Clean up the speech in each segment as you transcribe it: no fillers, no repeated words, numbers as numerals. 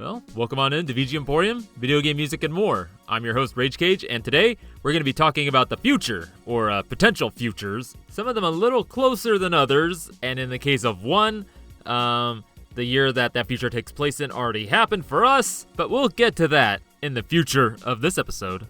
Well, welcome on in to VG Emporium, video game music and more. I'm your host, Rage Cage, and today we're going to be talking about the future, or potential futures. Some of them a little closer than others, and in the case of one, the year that future takes place in already happened for us, but we'll get to that in the future of this episode.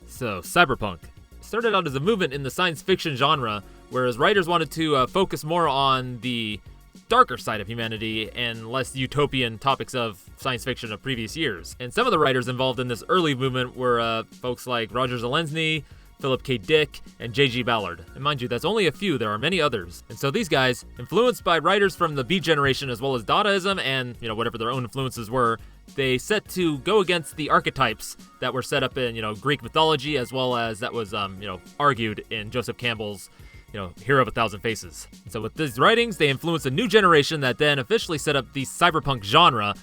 So, Cyberpunk started out as a movement in the science fiction genre, whereas writers wanted to focus more on the darker side of humanity and less utopian topics of science fiction of previous years. And some of the writers involved in this early movement were folks like Roger Zelensky, Philip K. Dick, and J.G. Ballard. And mind you, that's only a few, there are many others. And so these guys, influenced by writers from the Beat generation as well as Dadaism and, whatever their own influences were, they set to go against the archetypes that were set up in, Greek mythology as well as that was, argued in Joseph Campbell's Hero of a Thousand Faces. So with these writings, they influenced a new generation that then officially set up the cyberpunk genre.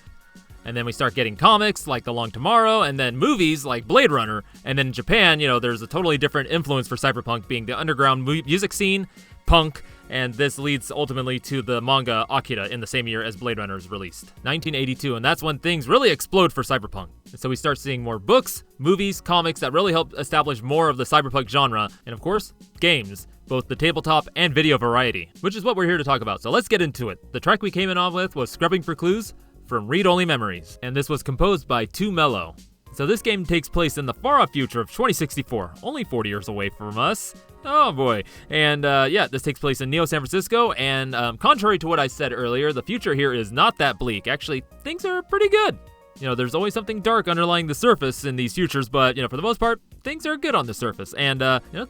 And then we start getting comics like The Long Tomorrow, and then movies like Blade Runner. And then in Japan, there's a totally different influence for cyberpunk being the underground music scene, punk, and this leads ultimately to the manga Akira in the same year as Blade Runner is released, 1982, and that's when things really explode for cyberpunk. And so we start seeing more books, movies, comics that really help establish more of the cyberpunk genre, and of course, games, both the tabletop and video variety, which is what we're here to talk about. So let's get into it. The track we came in on with was Scrubbing for Clues from Read Only Memories, and this was composed by Too Mellow. So this game takes place in the far-off future of 2064, only 40 years away from us. Oh boy. And this takes place in Neo San Francisco, and contrary to what I said earlier, the future here is not that bleak. Actually, things are pretty good. There's always something dark underlying the surface in these futures, but, for the most part, things are good on the surface. And,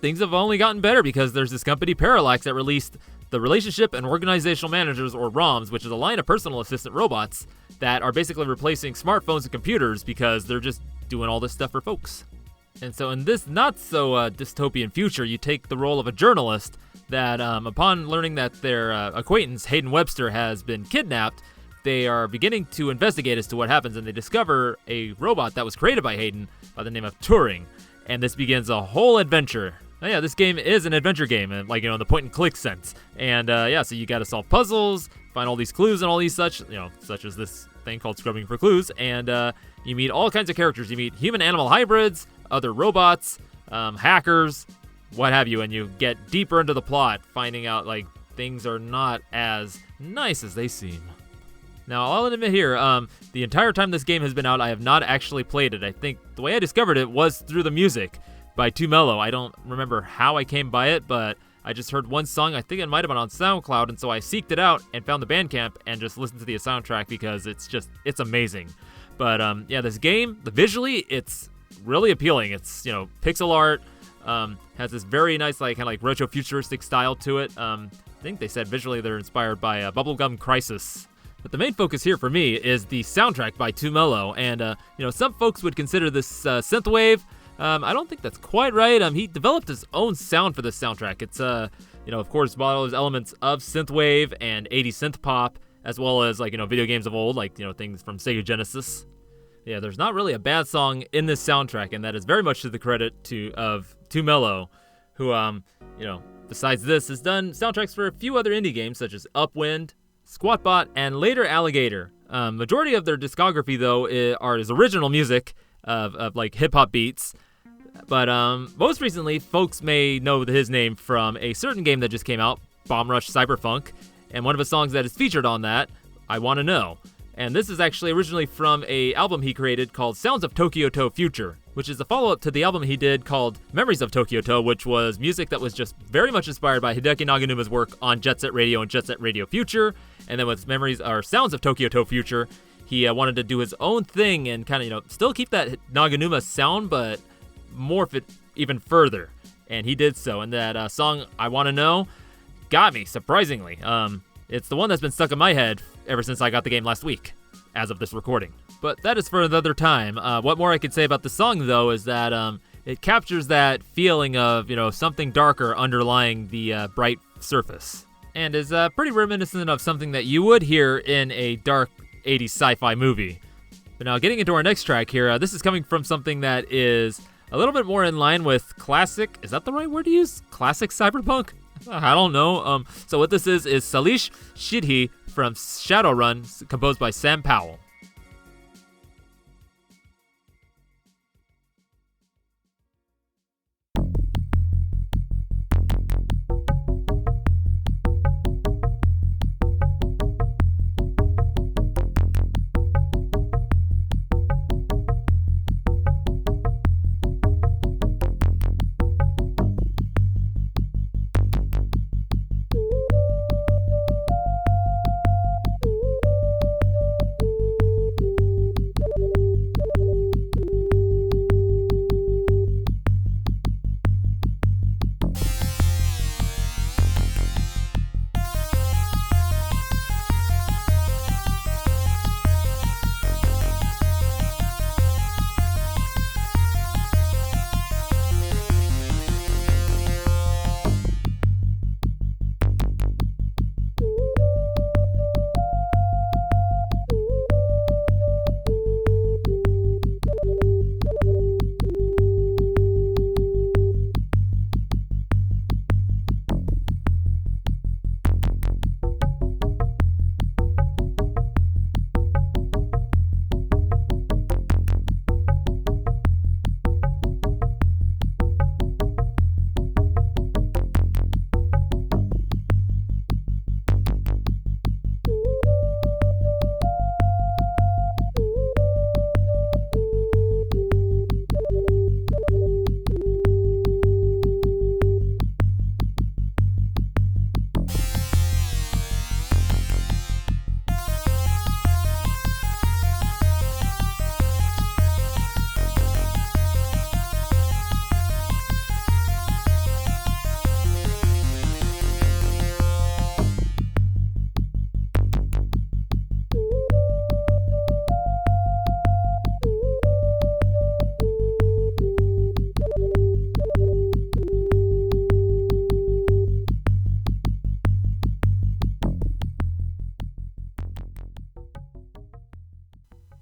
things have only gotten better because there's this company, Parallax, that released the Relationship and Organizational Managers, or ROMs, which is a line of personal assistant robots that are basically replacing smartphones and computers because they're just doing all this stuff for folks. And so in this not-so-dystopian future, you take the role of a journalist that, upon learning that their acquaintance, Hayden Webster, has been kidnapped, they are beginning to investigate as to what happens, and they discover a robot that was created by Hayden by the name of Turing. And this begins a whole adventure. Now, yeah, this game is an adventure game, in the point-and-click sense. And, so you gotta solve puzzles, find all these clues and all these such as this thing called Scrubbing for Clues, and you meet all kinds of characters. You meet human-animal hybrids, other robots, hackers, what have you, and you get deeper into the plot, finding out, things are not as nice as they seem. Now, I'll admit here, the entire time this game has been out, I have not actually played it. I think the way I discovered it was through the music by Too Mellow. I don't remember how I came by it, but I just heard one song. I think it might have been on SoundCloud, and so I seeked it out and found the Bandcamp and just listened to the soundtrack because it's amazing. But, this game, visually, it's really appealing. It's, pixel art, has this very nice, retro-futuristic style to it. I think they said visually they're inspired by Bubblegum Crisis. But the main focus here for me is the soundtrack by Too Mellow, and, some folks would consider this synthwave. I don't think that's quite right. He developed his own sound for this soundtrack. It's, of course, all those elements of synthwave and 80s synth pop, as well as, video games of old, things from Sega Genesis. Yeah, there's not really a bad song in this soundtrack, and that is very much to the credit of Too Mellow, who, besides this, has done soundtracks for a few other indie games, such as Upwind, Squatbot, and later Alligator. Majority of their discography, though, is original music of hip-hop beats. But most recently, folks may know his name from a certain game that just came out, Bomb Rush Cyberfunk, and one of his songs that is featured on that, I Wanna Know. And this is actually originally from an album he created called Sounds of Toky-To Future, which is a follow-up to the album he did called Memories of Toky-To, which was music that was just very much inspired by Hideki Naganuma's work on Jet Set Radio and Jet Set Radio Future. And then with Sounds of Toky-To Future, he wanted to do his own thing and kind of, still keep that Naganuma sound, but morph it even further. And he did so. And that song, I Wanna Know, got me, surprisingly. It's the one that's been stuck in my head ever since I got the game last week, as of this recording. But that is for another time. What more I could say about the song, though, is that it captures that feeling of, something darker underlying the bright surface. And is pretty reminiscent of something that you would hear in a dark 80s sci-fi movie. But now, getting into our next track here, this is coming from something that is a little bit more in line with classic, is that the right word to use? Classic cyberpunk? I don't know. So what this is Salish-Shidhe from Shadowrun, composed by Sam Powell.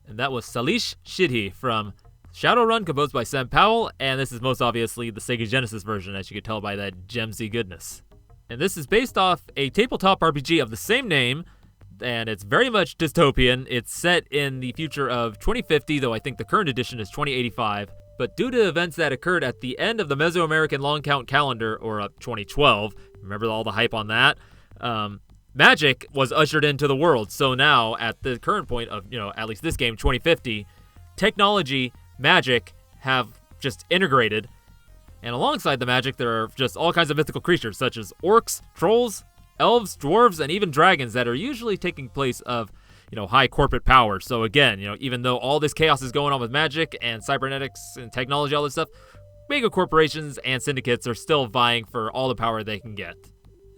And that was Salish-Shidhe from Shadowrun, composed by Sam Powell, and this is most obviously the Sega Genesis version, as you could tell by that gemsy goodness. And this is based off a tabletop RPG of the same name, and it's very much dystopian. It's set in the future of 2050, though I think the current edition is 2085. But due to events that occurred at the end of the Mesoamerican long count calendar, or 2012, remember all the hype on that? Magic was ushered into the world. So now, at the current point of, at least this game, 2050, technology, magic have just integrated. And alongside the magic, there are just all kinds of mythical creatures, such as orcs, trolls, elves, dwarves, and even dragons that are usually taking place of, high corporate power. So again, even though all this chaos is going on with magic and cybernetics and technology, all this stuff, mega corporations and syndicates are still vying for all the power they can get.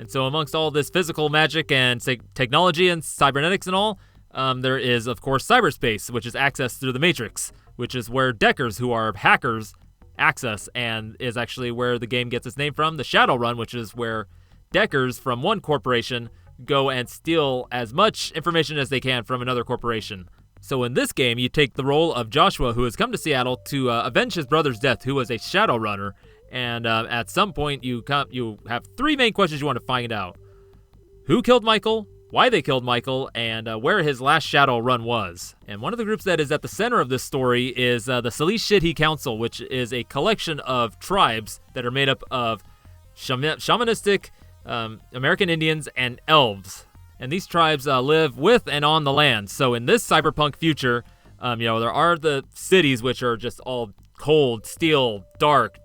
And so amongst all this physical magic and technology and cybernetics and all, there is, of course, cyberspace, which is accessed through the Matrix, which is where Deckers, who are hackers, access, and is actually where the game gets its name from. The Shadowrun, which is where Deckers from one corporation go and steal as much information as they can from another corporation. So in this game, you take the role of Joshua, who has come to Seattle to avenge his brother's death, who was a Shadowrunner. And at some point, you have three main questions you want to find out. Who killed Michael, why they killed Michael, and where his last shadow run was. And one of the groups that is at the center of this story is the Salish-Shidhe Council, which is a collection of tribes that are made up of shamanistic American Indians and elves. And these tribes live with and on the land. So in this cyberpunk future, there are the cities, which are just all cold, steel, dark,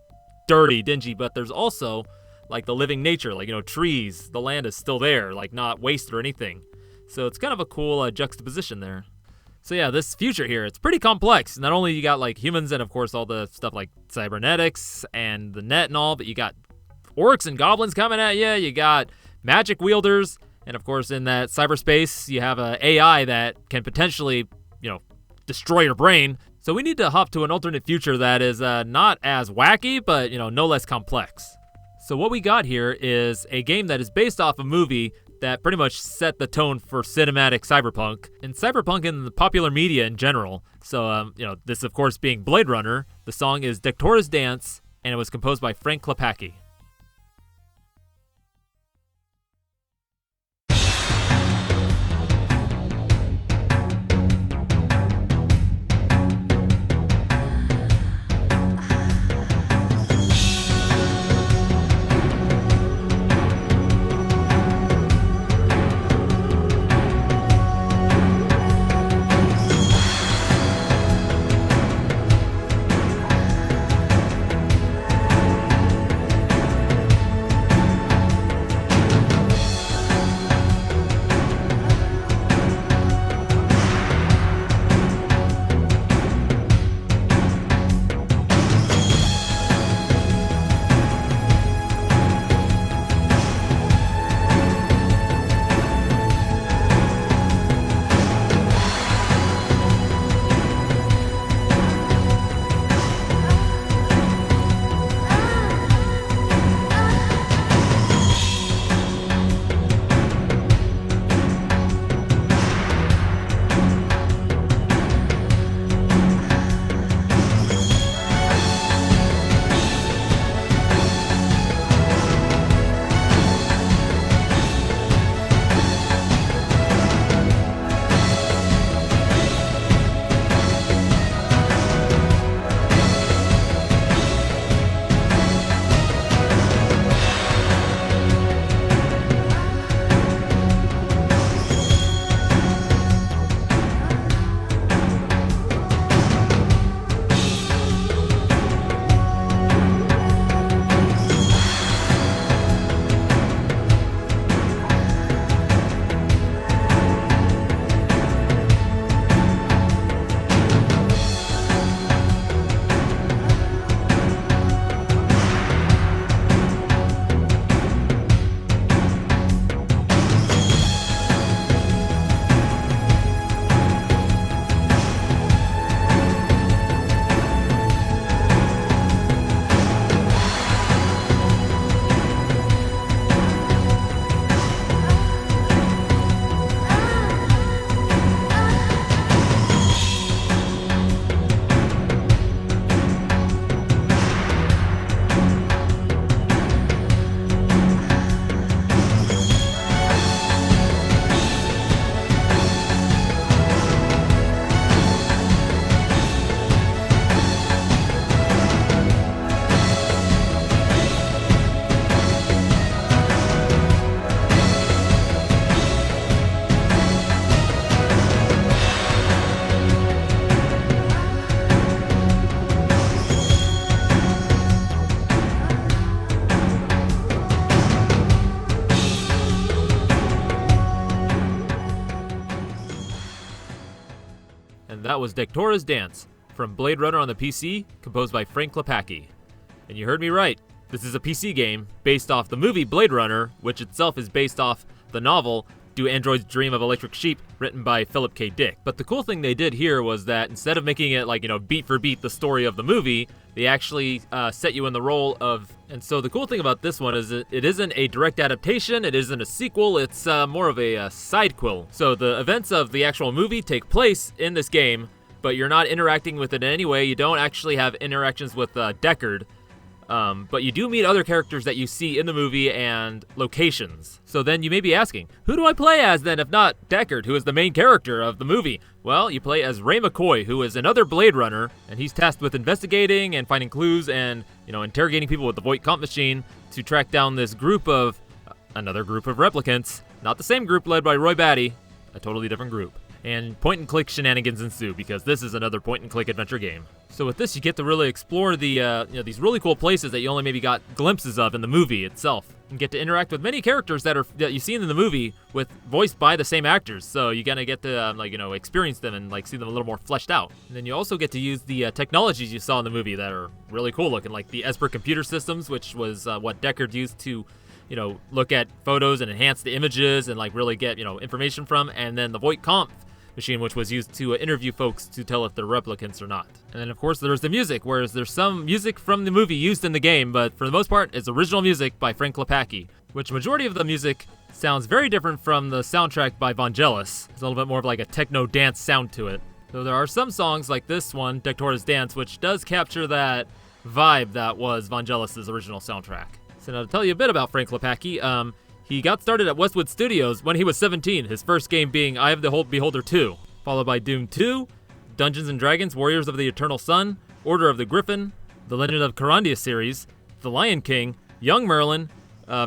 dirty, dingy, but there's also like the living nature, like, trees, the land is still there, like not wasted or anything. So it's kind of a cool juxtaposition there. So yeah, this future here, it's pretty complex. Not only you got like humans and of course all the stuff like cybernetics and the net and all, but you got orcs and goblins coming at you, you got magic wielders, and of course in that cyberspace, you have a AI that can potentially, destroy your brain. So we need to hop to an alternate future that is not as wacky, but, no less complex. So what we got here is a game that is based off a movie that pretty much set the tone for cinematic cyberpunk, and cyberpunk in the popular media in general. So, this, of course, being Blade Runner. The song is Dekora's Dance, and it was composed by Frank Klepacki. And that was Dekora's Dance from Blade Runner on the PC, composed by Frank Klepacki. And you heard me right. This is a PC game based off the movie Blade Runner, which itself is based off the novel Do Androids Dream of Electric Sheep, written by Philip K. Dick. But the cool thing they did here was that instead of making it like, beat for beat the story of the movie, they actually set you in the role of... And so the cool thing about this one is it isn't a direct adaptation, it isn't a sequel, it's more of a sidequel. So the events of the actual movie take place in this game, but you're not interacting with it in any way. You don't actually have interactions with Deckard. But you do meet other characters that you see in the movie and locations. So then you may be asking, who do I play as then if not Deckard, who is the main character of the movie? Well, you play as Ray McCoy, who is another Blade Runner, and he's tasked with investigating and finding clues and, interrogating people with the Voight Comp machine to track down this another group of replicants. Not the same group led by Roy Batty, a totally different group. And point-and-click shenanigans ensue, because this is another point-and-click adventure game. So with this, you get to really explore the these really cool places that you only maybe got glimpses of in the movie itself, and get to interact with many characters that you've seen in the movie with voiced by the same actors. So you gotta get to experience them and see them a little more fleshed out. And then you also get to use the technologies you saw in the movie that are really cool looking, like the Esper computer systems, which was what Deckard used to look at photos and enhance the images and really get information from, and then the Voight Comp machine, which was used to interview folks to tell if they're replicants or not. And then of course there's the music, whereas there's some music from the movie used in the game, but for the most part it's original music by Frank Klepacki, which majority of the music sounds very different from the soundtrack by Vangelis. There's a little bit more of a techno dance sound to it. Though there are some songs like this one, Dekora's Dance, which does capture that vibe that was Vangelis' original soundtrack. So now to tell you a bit about Frank Klepacki, he got started at Westwood Studios when he was 17, his first game being Eye of the Beholder 2, followed by Doom 2, Dungeons & Dragons, Warriors of the Eternal Sun, Order of the Griffin, The Legend of Carandia series, The Lion King, Young Merlin,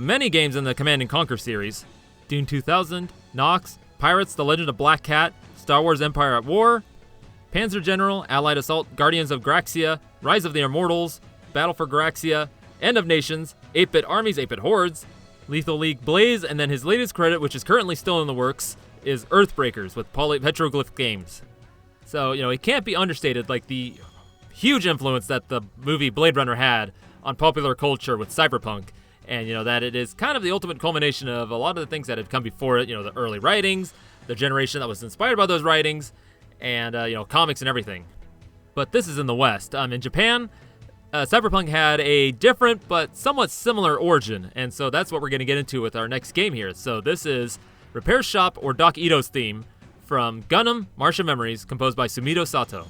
many games in the Command & Conquer series, Dune 2000, Nox, Pirates, The Legend of Black Cat, Star Wars Empire at War, Panzer General, Allied Assault, Guardians of Graxia, Rise of the Immortals, Battle for Graxia, End of Nations, 8-Bit Armies, 8-Bit Hordes, Lethal League Blaze, and then his latest credit, which is currently still in the works, is Earthbreakers with Petroglyph Games. So, it can't be understated, the huge influence that the movie Blade Runner had on popular culture with Cyberpunk, and, that it is kind of the ultimate culmination of a lot of the things that had come before it, the early writings, the generation that was inspired by those writings, and, comics and everything. But this is in the West. In Japan, Cyberpunk had a different but somewhat similar origin, and so that's what we're going to get into with our next game here. So this is Repair Shop or Doc Ito's theme from GUNMM Martian Memories, composed by Sumito Sato.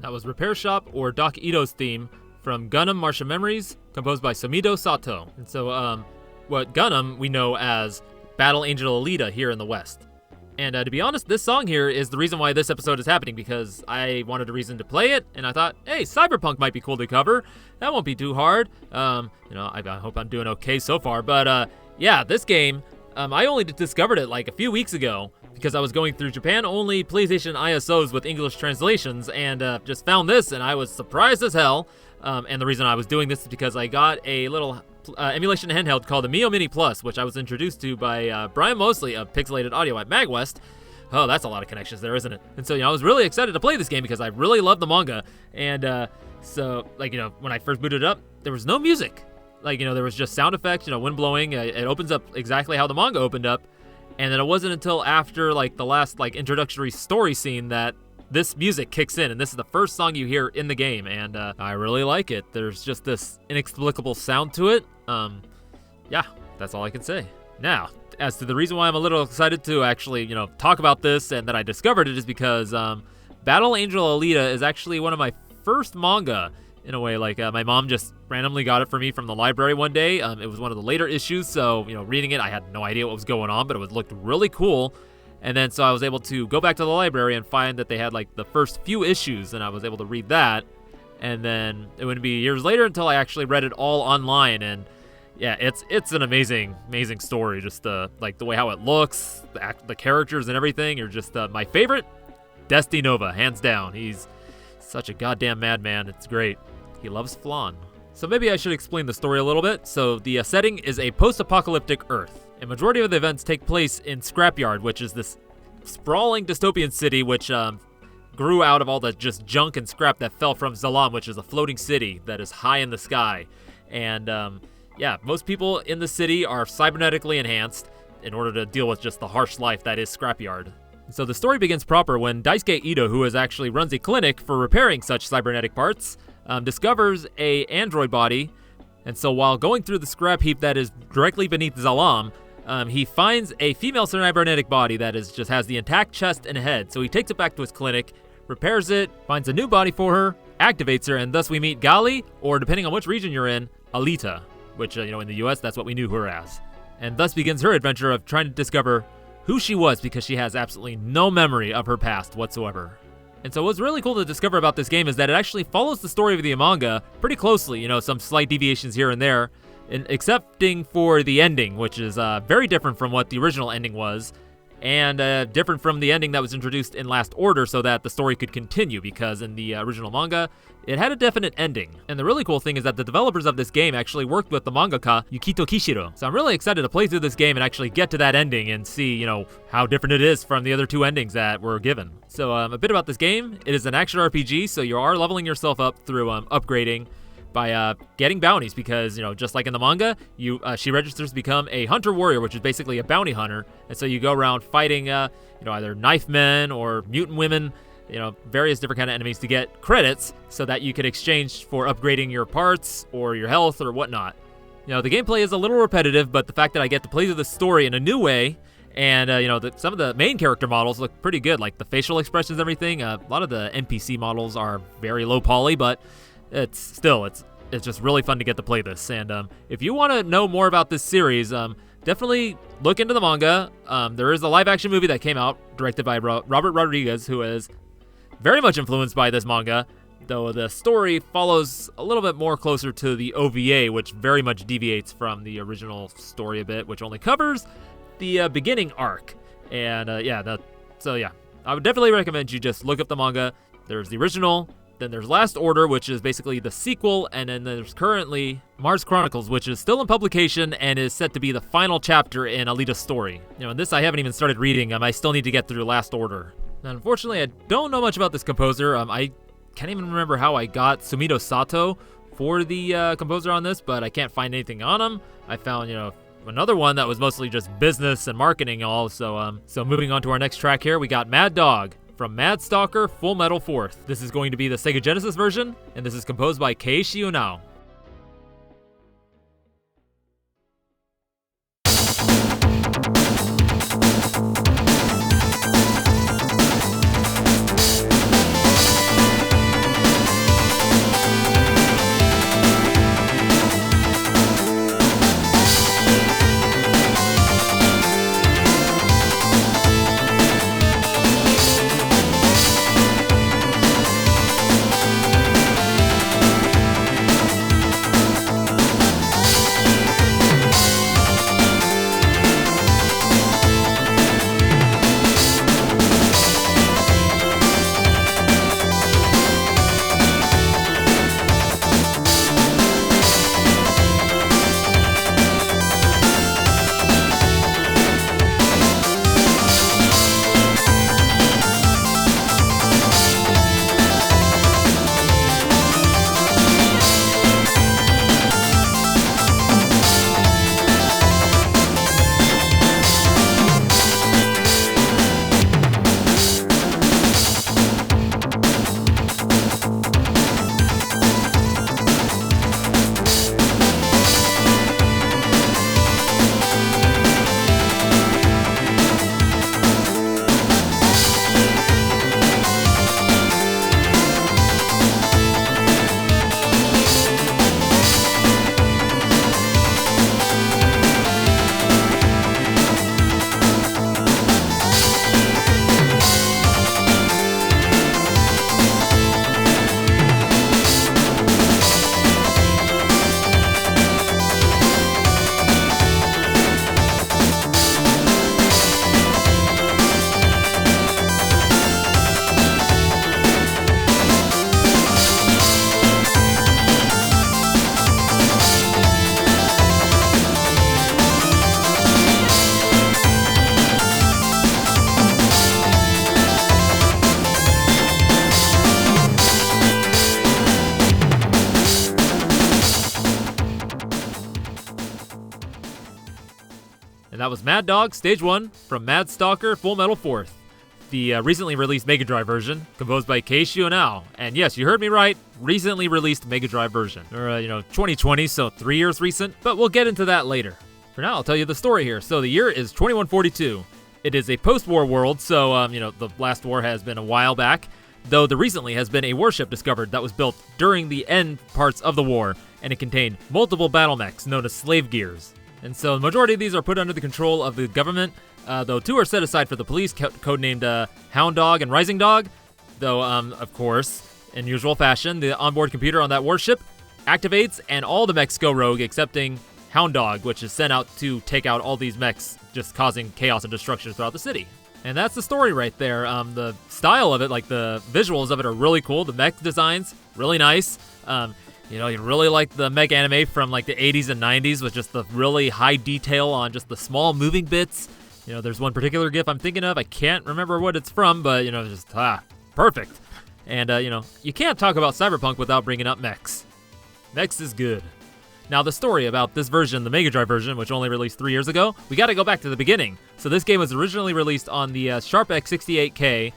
That was Repair Shop, or Toky-To's theme, from GUNMM Martian Memories, composed by Sumito Sato. And so, what GUNMM we know as Battle Angel Alita here in the West. And to be honest, this song here is the reason why this episode is happening, because I wanted a reason to play it, and I thought, hey, Cyberpunk might be cool to cover. That won't be too hard. I hope I'm doing okay so far. But yeah, this game, I only discovered it like a few weeks ago, because I was going through Japan-only PlayStation ISOs with English translations, and just found this, and I was surprised as hell. And the reason I was doing this is because I got a little emulation handheld called the Mio Mini Plus, which I was introduced to by Brian Mosley of Pixelated Audio at MagWest. Oh, that's a lot of connections there, isn't it? And so, I was really excited to play this game because I really love the manga. And so, when I first booted it up, there was no music. There was just sound effects, wind blowing. It opens up exactly how the manga opened up. And then it wasn't until after, the last, introductory story scene that this music kicks in, and this is the first song you hear in the game, and I really like it. There's just this inexplicable sound to it. Yeah, that's all I can say. Now, as to the reason why I'm a little excited to actually, talk about this and that I discovered it is because Battle Angel Alita is actually one of my first manga, in a way. My mom just randomly got it for me from the library one day. It was one of the later issues, so, reading it, I had no idea what was going on, but it looked really cool. And then so I was able to go back to the library and find that they had the first few issues, and I was able to read that. And then it wouldn't be years later until I actually read it all online. And yeah, it's an amazing story. Just the way how it looks, the characters and everything are just my favorite. Dusty Nova, hands down. He's such a goddamn madman. It's great. He loves flan. So maybe I should explain the story a little bit. So the setting is a post-apocalyptic Earth. A majority of the events take place in Scrapyard, which is this sprawling dystopian city which grew out of all the just junk and scrap that fell from Zalam, which is a floating city that is high in the sky. And yeah, most people in the city are cybernetically enhanced in order to deal with just the harsh life that is Scrapyard. So the story begins proper when Daisuke Ito, who actually runs a clinic for repairing such cybernetic parts, discovers a android body. And so while going through the scrap heap that is directly beneath Zalam, he finds a female cybernetic body that just has the intact chest and head. So he takes it back to his clinic, repairs it, finds a new body for her, activates her, and thus we meet Gali, or depending on which region you're in, Alita, which, in the US, that's what we knew her as. And thus begins her adventure of trying to discover who she was, because she has absolutely no memory of her past whatsoever. And so what's really cool to discover about this game is that it actually follows the story of the manga pretty closely, some slight deviations here and there, excepting for the ending, which is very different from what the original ending was, and different from the ending that was introduced in Last Order so that the story could continue, because in the original manga, it had a definite ending. And the really cool thing is that the developers of this game actually worked with the mangaka Yukito Kishiro. So I'm really excited to play through this game and actually get to that ending and see, how different it is from the other two endings that were given. So a bit about this game. It is an action RPG, so you are leveling yourself up through upgrading by getting bounties, because, just like in the manga, she registers to become a hunter warrior, which is basically a bounty hunter. And so you go around fighting, either knife men or mutant women, various different kind of enemies to get credits so that you can exchange for upgrading your parts or your health or whatnot. The gameplay is a little repetitive, but the fact that I get to play through the story in a new way, and, some of the main character models look pretty good, like the facial expressions and everything. A lot of the NPC models are very low poly, but it's just really fun to get to play this. And if you want to know more about this series, definitely look into the manga. There is a live-action movie that came out, directed by Robert Rodriguez, who is very much influenced by this manga, though the story follows a little bit more closer to the OVA, which very much deviates from the original story a bit, which only covers the beginning arc. And so I would definitely recommend you just look up the manga. There's the original, then there's Last Order, which is basically the sequel, and then there's currently Mars Chronicles, which is still in publication and is set to be the final chapter in Alita's story. And this I haven't even started reading. I still need to get through Last Order. Now, unfortunately, I don't know much about this composer. I can't even remember how I got Sumito Sato for the composer on this, but I can't find anything on him. I found, another one that was mostly just business and marketing all. So moving on to our next track here, we got Mad Dog from Mad Stalker Full Metal 4th. This is going to be the Sega Genesis version, and this is composed by Keishi Yonao. And that was Mad Dog Stage 1 from Mad Stalker Full Metal 4th, the recently released Megadrive version, composed by Keishi Yonao. And yes, you heard me right, recently released Megadrive version. Or, 2020, so 3 years recent, but we'll get into that later. For now, I'll tell you the story here. So the year is 2142. It is a post-war world, so, the last war has been a while back, though the recently has been a warship discovered that was built during the end parts of the war, and it contained multiple battle mechs known as slave gears. And so the majority of these are put under the control of the government, though 2 are set aside for the police, codenamed Hound Dog and Rising Dog, though, of course, in usual fashion, the onboard computer on that warship activates, and all the mechs go rogue, excepting Hound Dog, which is sent out to take out all these mechs, just causing chaos and destruction throughout the city. And that's the story right there. The style of it, like the visuals of it, are really cool. The mech designs, really nice. You really like the mech anime from like the 80s and 90s with just the really high detail on just the small moving bits. There's one particular GIF I'm thinking of. I can't remember what it's from, but, perfect. And, you can't talk about Cyberpunk without bringing up mechs. Mechs is good. Now, the story about this version, the Megadrive version, which only released 3 years ago, we gotta go back to the beginning. So this game was originally released on the Sharp X68K,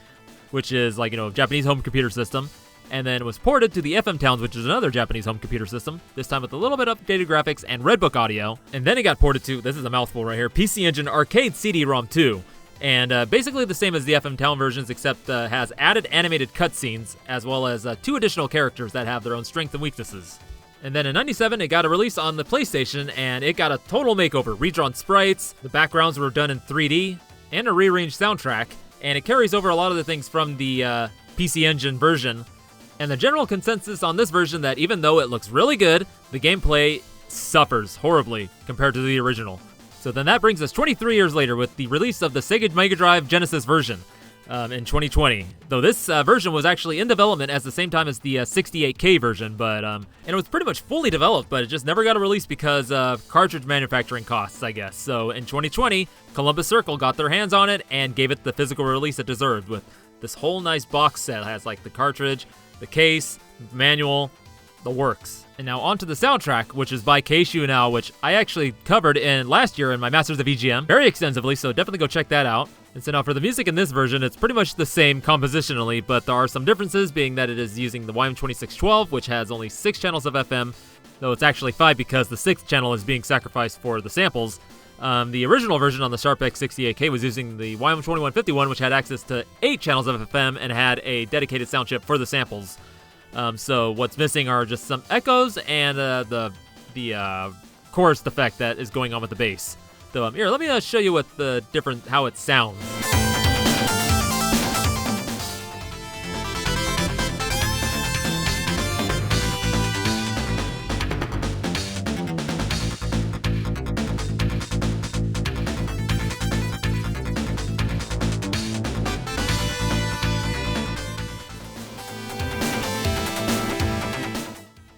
which is Japanese home computer system, and then was ported to the FM Towns, which is another Japanese home computer system, this time with a little bit updated graphics and Redbook audio, and then it got ported to, this is a mouthful right here, PC Engine Arcade CD-ROM 2. And basically the same as the FM Town versions, except has added animated cutscenes, as well as 2 additional characters that have their own strengths and weaknesses. And then in '97, it got a release on the PlayStation, and it got a total makeover. Redrawn sprites, the backgrounds were done in 3D, and a rearranged soundtrack, and it carries over a lot of the things from the PC Engine version. And the general consensus on this version that even though it looks really good, the gameplay suffers horribly compared to the original. So then that brings us 23 years later with the release of the Sega Mega Drive Genesis version in 2020. Though this version was actually in development at the same time as the 68K version, but and it was pretty much fully developed, but it just never got a release because of cartridge manufacturing costs, I guess. So in 2020, Columbus Circle got their hands on it and gave it the physical release it deserved with this whole nice box set. It has like the cartridge, the case, manual, the works. And now onto the soundtrack, which is by Keishi now, which I actually covered in last year in my Masters of EGM very extensively, so definitely go check that out. And so now for the music in this version, it's pretty much the same compositionally, but there are some differences, being that it is using the YM2612, which has only 6 channels of FM, though it's actually 5 because the 6th channel is being sacrificed for the samples. The original version on the Sharp X68K was using the YM2151, which had access to 8 channels of FM and had a dedicated sound chip for the samples. So what's missing are just some echoes and the chorus effect that is going on with the bass. So here, let me show you what how it sounds.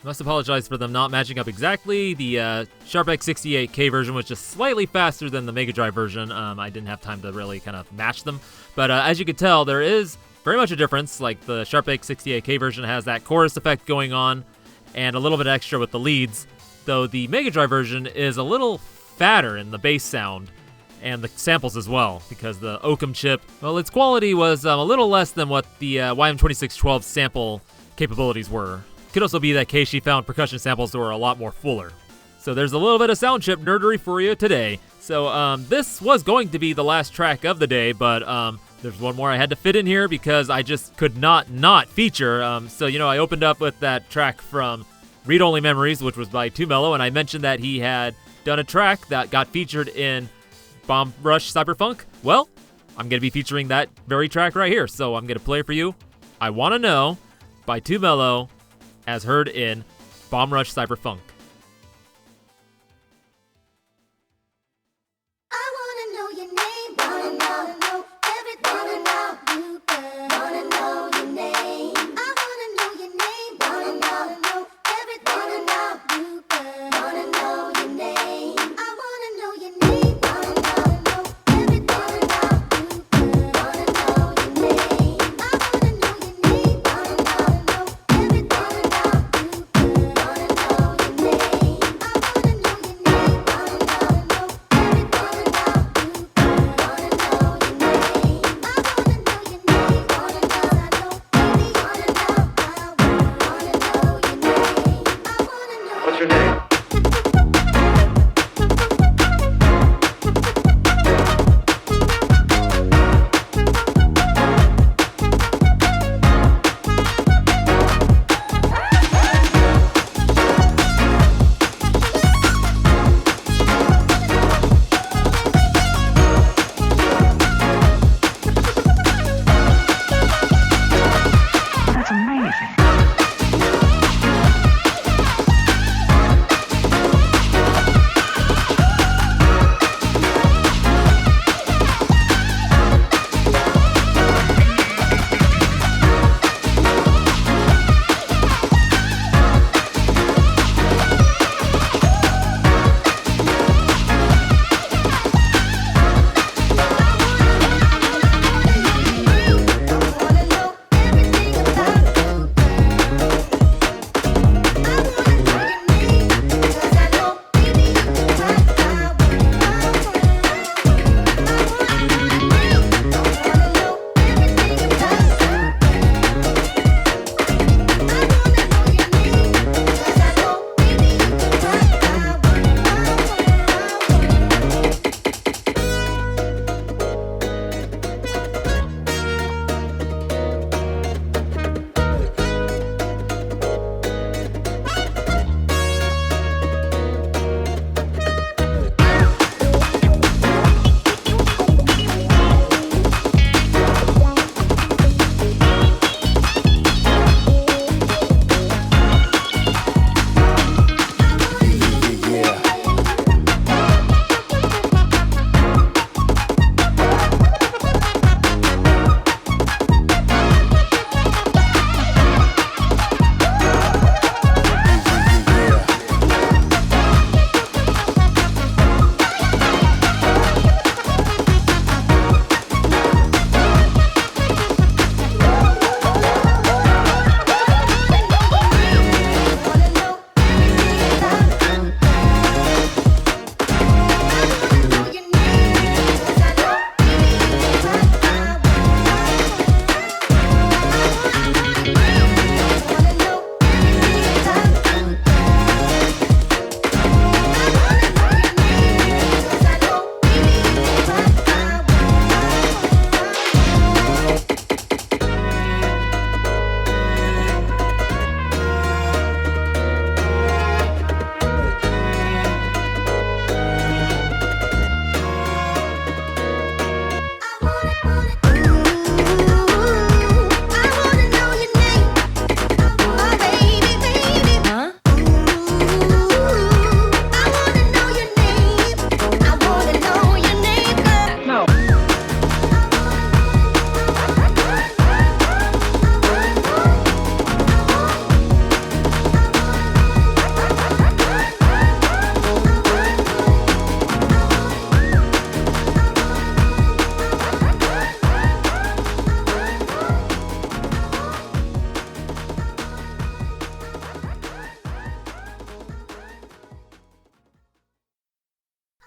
Must apologize for them not matching up exactly. The Sharp X68K version was just slightly faster than the Mega Drive version. I didn't have time to really kind of match them. But as you can tell, there is very much a difference. Like the Sharp X68K version has that chorus effect going on and a little bit extra with the leads, though the Mega Drive version is a little fatter in the bass sound and the samples as well, because the Occam chip, well, its quality was a little less than what the YM2612 sample capabilities were. Could also be that Keishi found percussion samples that were a lot more fuller. So there's a little bit of sound chip nerdery for you today. So this was going to be the last track of the day, but there's one more I had to fit in here because I just could not feature. So, I opened up with that track from Read Only Memories, which was by Too Mellow, and I mentioned that he had done a track that got featured in Bomb Rush Cyberfunk. Well, I'm going to be featuring that very track right here, so I'm going to play for you I Wanna Know by Too Mellow, as heard in Bomb Rush Cyberfunk.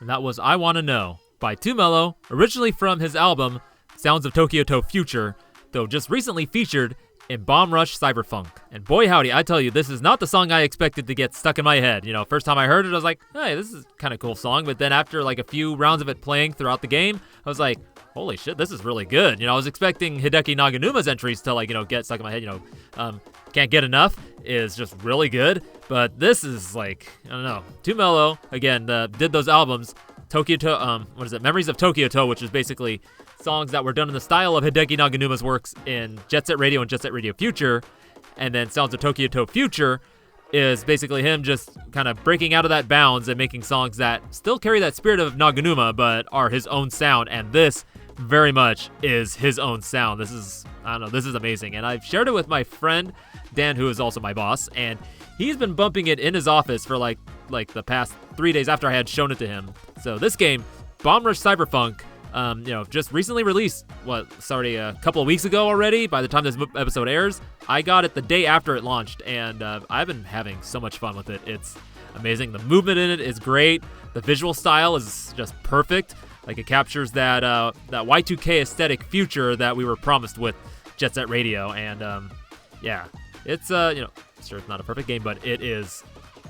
And that was I Wanna Know by Too Mellow, originally from his album Sounds of Toky-To Future, though just recently featured in Bomb Rush Cyberfunk. And boy howdy, I tell you, this is not the song I expected to get stuck in my head. You know, first time I heard it, I was like, hey, this is kind of cool song. But then after like a few rounds of it playing throughout the game, I was like, holy shit, this is really good. You know, I was expecting Hideki Naganuma's entries to like, you know, get stuck in my head. You know, Can't Get Enough is just really good. But this is like, I don't know, Too Mellow, again, did those albums, Toky-To, Memories of Toky-To, which is basically songs that were done in the style of Hideki Naganuma's works in Jet Set Radio and Jet Set Radio Future. And then Sounds of Toky-To Future is basically him just kind of breaking out of that bounds and making songs that still carry that spirit of Naganuma, but are his own sound. And this very much is his own sound. This is, I don't know, this is amazing. And I've shared it with my friend, Dan, who is also my boss, and he's been bumping it in his office for like the past 3 days after I had shown it to him. So this game, Bomb Rush Cyberfunk, just recently released, a couple of weeks ago already, by the time this episode airs. I got it the day after it launched, and I've been having so much fun with it. It's amazing. The movement in it is great. The visual style is just perfect. Like, it captures that Y2K aesthetic future that we were promised with Jet Set Radio, and it's sure it's not a perfect game, but it is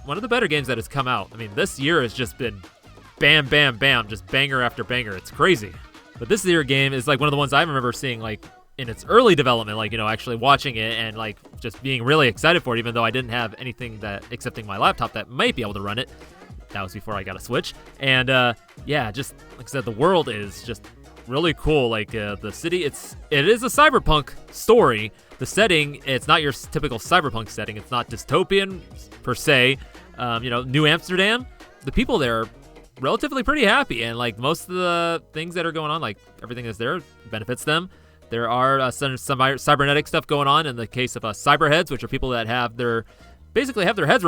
one of the better games that has come out. I mean, this year has just been bam, bam, bam, just banger after banger. It's crazy. But this year game is like one of the ones I remember seeing like in its early development, like, actually watching it and like just being really excited for it, even though I didn't have anything excepting my laptop that might be able to run it. That was before I got a Switch. And just like I said, the world is just really cool. Like the city, it is a cyberpunk story, The setting, it's not your typical cyberpunk setting. It's not dystopian per se. New Amsterdam, the people there are relatively pretty happy, and like most of the things that are going on, like everything that's there benefits them. There are some cybernetic stuff going on in the case of cyberheads, which are people that have their heads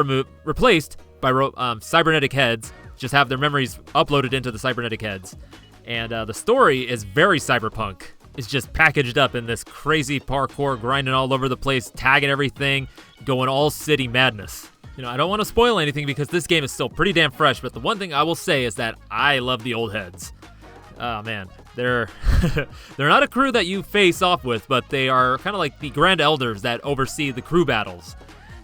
replaced by cybernetic heads, just have their memories uploaded into the cybernetic heads. And the story is very cyberpunk. It's just packaged up in this crazy parkour, grinding all over the place, tagging everything, going all city madness. I don't want to spoil anything because this game is still pretty damn fresh, but the one thing I will say is that I love the old heads. Oh man, they're they're not a crew that you face off with, but they are kind of like the grand elders that oversee the crew battles.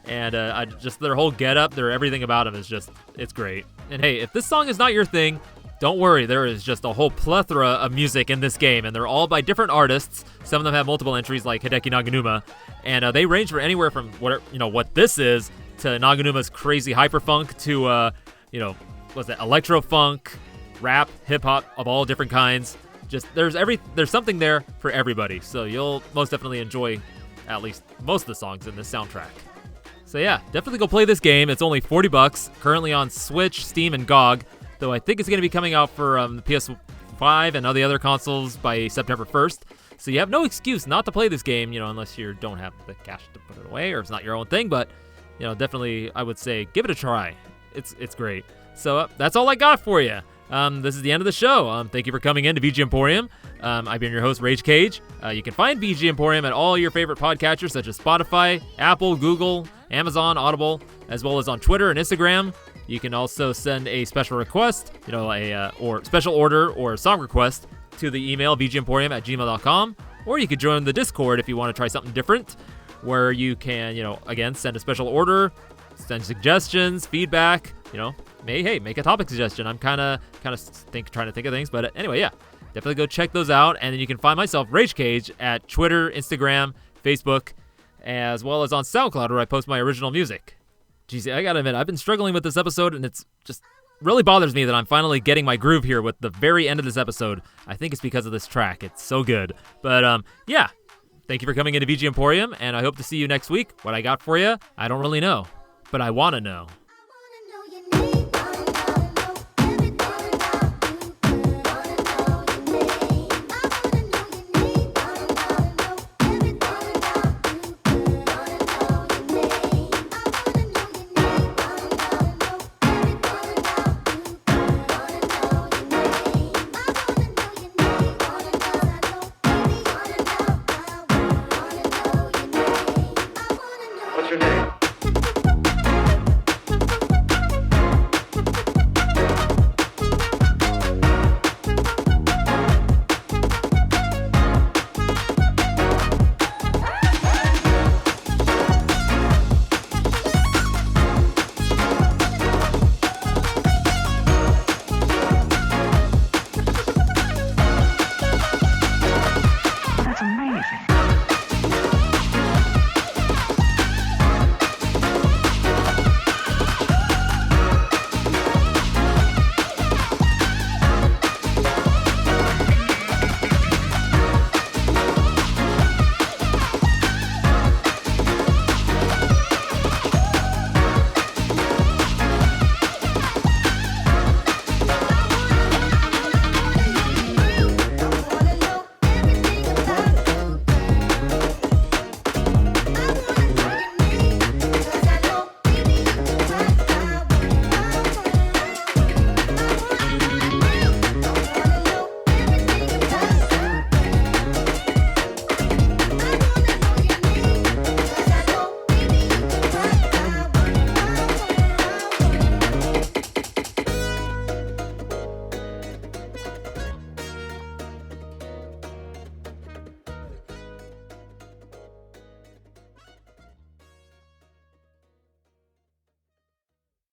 And just their whole getup, everything about them is it's great. And hey, if this song is not your thing, don't worry, there is just a whole plethora of music in this game, and they're all by different artists. Some of them have multiple entries, like Hideki Naganuma, and they range from anywhere from what this is to Naganuma's crazy hyperfunk to electrofunk, rap, hip hop of all different kinds. Just there's something there for everybody. So you'll most definitely enjoy at least most of the songs in this soundtrack. So yeah, definitely go play this game. It's only $40, currently on Switch, Steam, and GOG. Though I think it's going to be coming out for the PS5 and all the other consoles by September 1st. So you have no excuse not to play this game, unless you don't have the cash to put it away or it's not your own thing. But, definitely I would say give it a try. It's great. So that's all I got for you. This is the end of the show. Thank you for coming in to VG Emporium. I've been your host, Rage Cage. You can find VG Emporium at all your favorite podcatchers such as Spotify, Apple, Google, Amazon, Audible, as well as on Twitter and Instagram. You can also send a special request, or special order or song request to the email vgemporium@gmail.com, or you could join the Discord if you want to try something different, where you can, again, send a special order, send suggestions, feedback, make a topic suggestion. I'm kind of trying to think of things, but anyway, yeah, definitely go check those out, and then you can find myself, Rage Cage, at Twitter, Instagram, Facebook, as well as on SoundCloud, where I post my original music. Geez, I gotta admit, I've been struggling with this episode, and it's just really bothers me that I'm finally getting my groove here with the very end of this episode. I think it's because of this track. It's so good. But, yeah, thank you for coming into VG Emporium, and I hope to see you next week. What I got for you, I don't really know, but I want to know. What's your name?